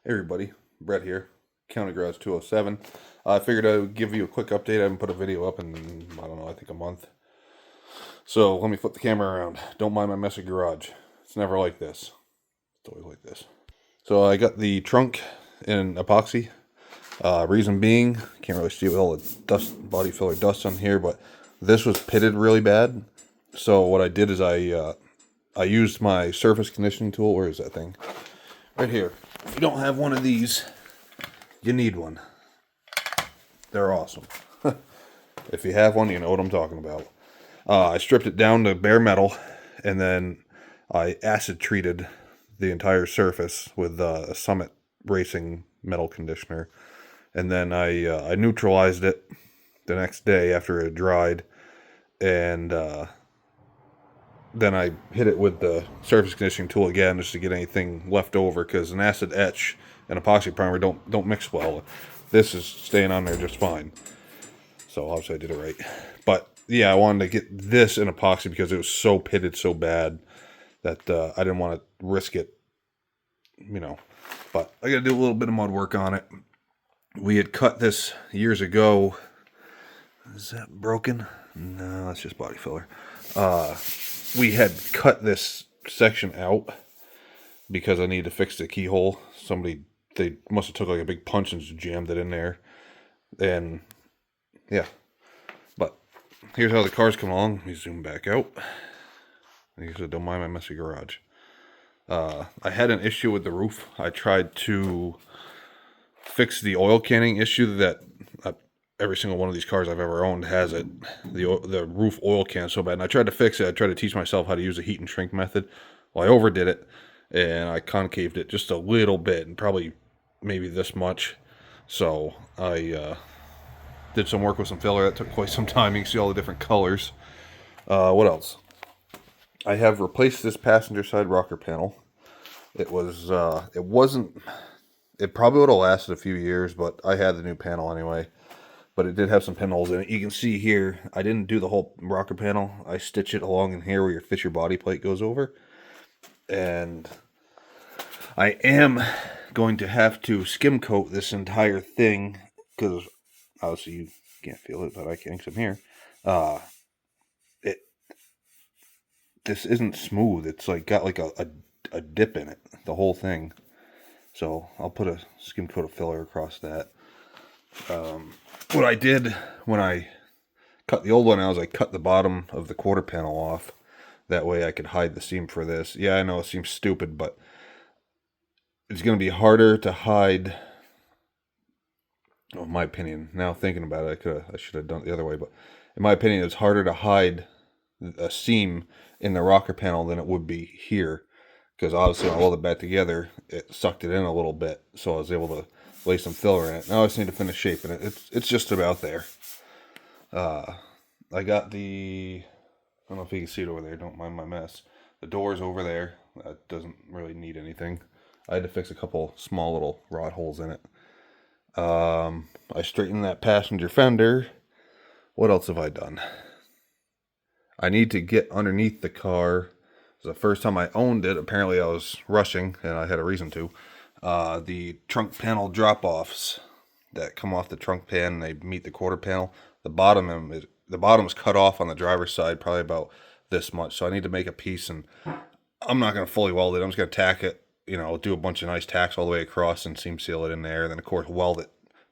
Hey everybody, Brett here, County Garage 207. I figured I would give you a quick update. I haven't put a video up in, I don't know, I think a month. So let me flip the camera around. Don't mind my messy garage. It's never like this. It's always like this. So I got the trunk in epoxy. Reason being, can't really see with all the dust, body filler dust on here, but this was pitted really bad. So what I did is I used my surface conditioning tool. Where is that thing? Right here. If you don't have one of these, you need one. They're awesome. If you have one, you know what I'm talking about. I stripped it down to bare metal, and then I acid treated the entire surface with a Summit Racing metal conditioner, and then I neutralized it the next day after it dried, and then I hit it with the surface conditioning tool again just to get anything left over, because an acid etch and epoxy primer don't mix well. This is staying on there just fine. So obviously I did it right. But yeah, I wanted to get this in epoxy because it was so pitted so bad that I didn't want to risk it, you know. But I got to do a little bit of mud work on it. We had cut this years ago. Is that broken? No, that's just body filler. We had cut this section out because I needed to fix the keyhole. They must have took like a big punch and just jammed it in there. And yeah, but here's how the cars come along. Let me zoom back out. Like I said, don't mind my messy garage. I had an issue with the roof. I tried to fix the oil canning issue that every single one of these cars I've ever owned has it. The roof oil can so bad. And I tried to fix it. I tried to teach myself how to use the heat and shrink method. Well, I overdid it, and I concaved it just a little bit, and probably maybe this much. So I did some work with some filler. That took quite some time. You can see all the different colors. What else? I have replaced this passenger side rocker panel. It wasn't, it probably would have lasted a few years, but I had the new panel anyway. But it did have some pinholes in it. You can see here, I didn't do the whole rocker panel. I stitch it along in here where your Fisher body plate goes over. And I am going to have to skim coat this entire thing, because obviously you can't feel it, but I can because I'm here. This isn't smooth. It's like got like a dip in it, the whole thing. So I'll put a skim coat of filler across that. What I did when I cut the old one out is I cut the bottom of the quarter panel off. That way I could hide the seam for this. Yeah, I know it seems stupid, but it's going to be harder to hide. Oh, in my opinion, now thinking about it, I should have done it the other way, but in my opinion, it's harder to hide a seam in the rocker panel than it would be here, because obviously when I welded it back together, it sucked it in a little bit, so I was able to lay some filler in it. Now I just need to finish shaping it. It's just about there. I got I don't know if you can see it over there, don't mind my mess. The door's over there. That doesn't really need anything. I had to fix a couple small little rod holes in it. I straightened that passenger fender. What else have I done? I need to get underneath the car. The first time I owned it, apparently I was rushing, and I had a reason to. The trunk panel drop-offs that come off the trunk pan and they meet the quarter panel, the bottom is cut off on the driver's side, probably about this much. So I need to make a piece, and I'm not going to fully weld it. I'm just going to tack it, do a bunch of nice tacks all the way across and seam seal it in there. And then, of course, weld it,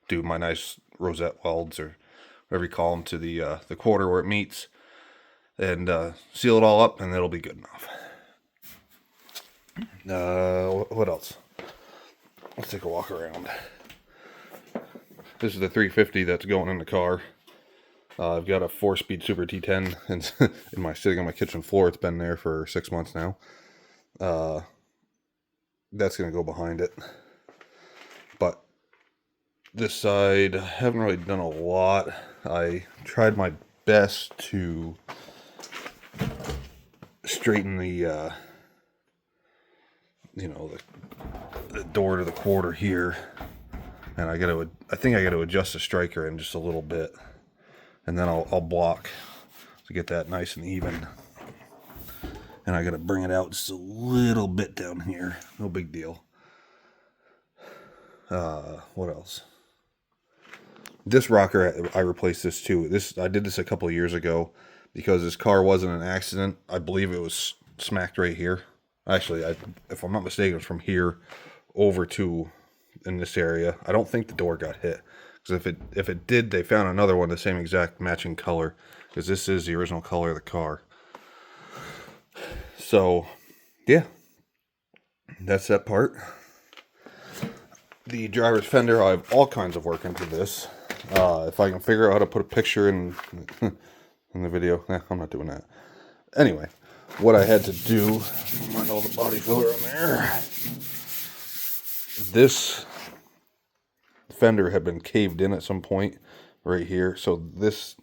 do my nice rosette welds or whatever you call them to the quarter where it meets, and seal it all up, and it'll be good enough. What else? Let's take a walk around. This is the 350 that's going in the car. I've got a 4-speed Super T10 sitting on my kitchen floor. It's been there for 6 months now. That's going to go behind it. But this side, I haven't really done a lot. I tried my best to straighten the door to the quarter here, and I think I got to adjust the striker in just a little bit, and then I'll block to get that nice and even. And I got to bring it out just a little bit down here. No big deal. What else? This rocker, I replaced this too. I did this a couple of years ago because this car wasn't an accident. I believe it was smacked right here. Actually, if I'm not mistaken, it was from here over to in this area. I don't think the door got hit because if it did, they found another one the same exact matching color because this is the original color of the car. So, yeah, that's that part. The driver's fender, I have all kinds of work into this. If I can figure out how to put a picture in the video, I'm not doing that. Anyway, what I had to do, find all the body filler in there. This fender had been caved in at some point right here, so this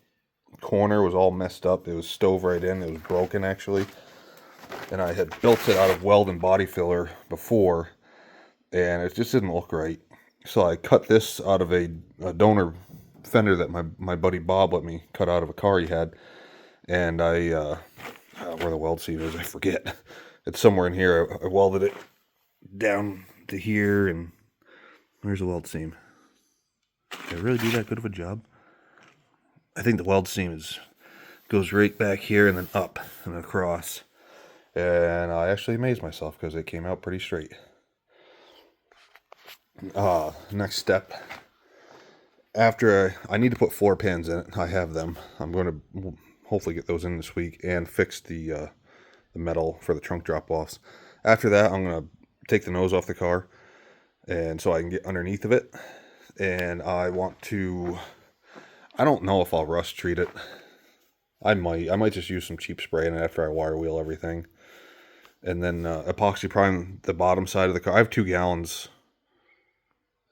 corner was all messed up. It was stove right in. It was broken actually, and I had built it out of weld and body filler before, and it just didn't look right. So I cut this out of a donor fender that my buddy Bob let me cut out of a car he had, and I where the weld seam is, I forget. It's somewhere in here. I welded it down to here, and where's the weld seam? Did I really do that good of a job? I think the weld seam goes right back here and then up and across. And I actually amazed myself because it came out pretty straight. Next step. After I need to put floor pans in it. I have them. I'm going to hopefully get those in this week and fix the metal for the trunk drop-offs. After that, I'm going to take the nose off the car, and so I can get underneath of it. And I don't know if I'll rust treat it. I might just use some cheap spray in it after I wire wheel everything. And then epoxy prime the bottom side of the car. I have 2 gallons.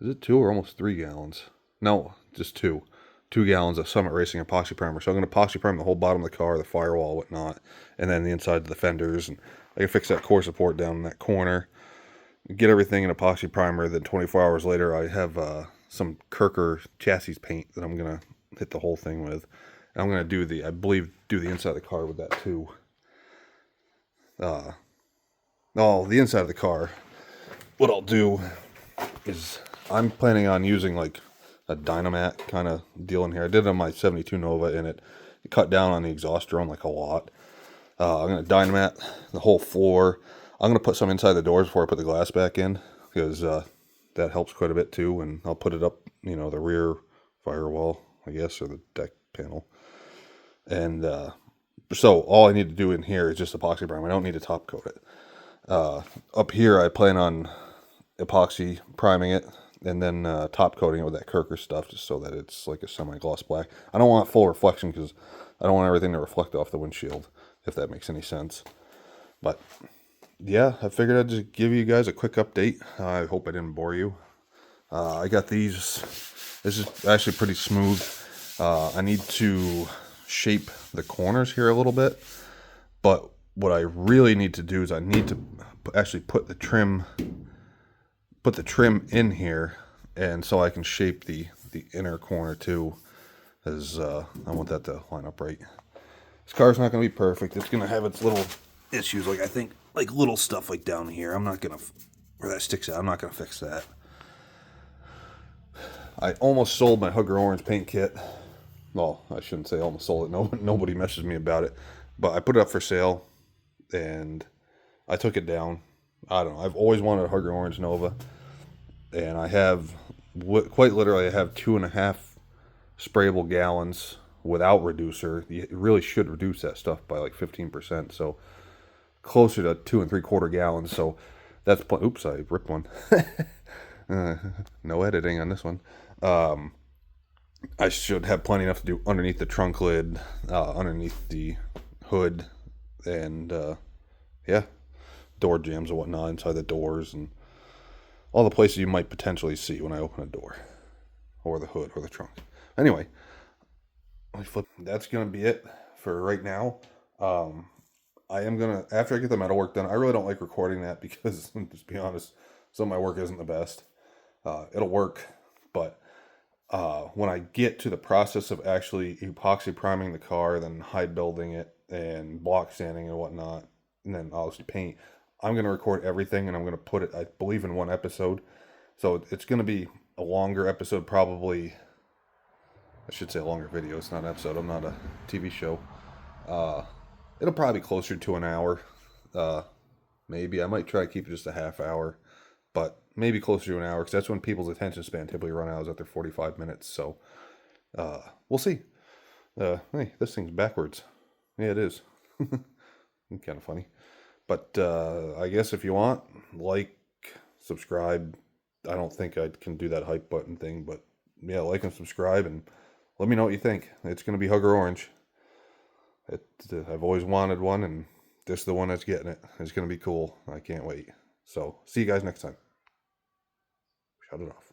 Is it 2 or almost 3 gallons? No, just 2. 2 gallons of Summit Racing epoxy primer. So I'm going to epoxy prime the whole bottom of the car, the firewall, whatnot, and then the inside of the fenders. And I can fix that core support down in that corner. Get everything in epoxy primer. Then 24 hours later, I have some Kirker chassis paint that I'm going to hit the whole thing with. And I'm going to do the inside of the car with that too. The inside of the car, what I'll do is I'm planning on using like a Dynamat kind of deal in here. I did it on my 72 Nova, and it cut down on the exhaust drone like a lot. I'm going to Dynamat the whole floor. I'm going to put some inside the doors before I put the glass back in, because that helps quite a bit too. And I'll put it up, the rear firewall, I guess, or the deck panel. And so all I need to do in here is just epoxy primer. I don't need to top coat it. Up here, I plan on epoxy priming it and then top coating it with that Kirker stuff, just so that it's like a semi-gloss black. I don't want full reflection because I don't want everything to reflect off the windshield, if that makes any sense. But yeah, I figured I'd just give you guys a quick update. I hope I didn't bore you. I got these. This is actually pretty smooth. I need to shape the corners here a little bit, but what I really need to do is I need to actually put the trim in here, and so I can shape the inner corner too, as I want that to line up right. This car's not going to be perfect. It's going to have its little issues, like I think like little stuff like down here. I'm not going to, where that sticks out, I'm not going to fix that. I almost sold my Hugger Orange paint kit. Well, I shouldn't say almost sold it. Nobody messaged me about it, but I put it up for sale and I took it down. I don't know. I've always wanted a Hugger Orange Nova, and I have, quite literally, I have 2.5 sprayable gallons without reducer. You really should reduce that stuff by like 15%. So closer to 2 3/4 gallons. So that's, oops, I ripped one. No editing on this one. I should have plenty enough to do underneath the trunk lid, underneath the hood, and yeah, door jams and whatnot inside the doors, and all the places you might potentially see when I open a door, or the hood, or the trunk. Anyway, that's gonna be it for right now. I am gonna, after I get the metal work done, I really don't like recording that because, just be honest, some of my work isn't the best. It'll work, but when I get to the process of actually epoxy priming the car, then hide building it and block sanding and whatnot, and then obviously paint, I'm going to record everything and I'm going to put it, I believe, in one episode. So it's going to be a longer episode, probably. I should say a longer video. It's not an episode. I'm not a TV show. Uh, it'll probably be closer to an hour. Uh, maybe I might try to keep it just a half hour, but maybe closer to an hour because that's when people's attention span typically run out is after 45 minutes. So we'll see. Hey, this thing's backwards. Yeah, it is. Kind of funny. But I guess if you want, like, subscribe. I don't think I can do that hype button thing, but yeah, like and subscribe and let me know what you think. It's going to be Hugger Orange. I've always wanted one, and this is the one that's getting it. It's going to be cool. I can't wait. So, see you guys next time. Shut it off.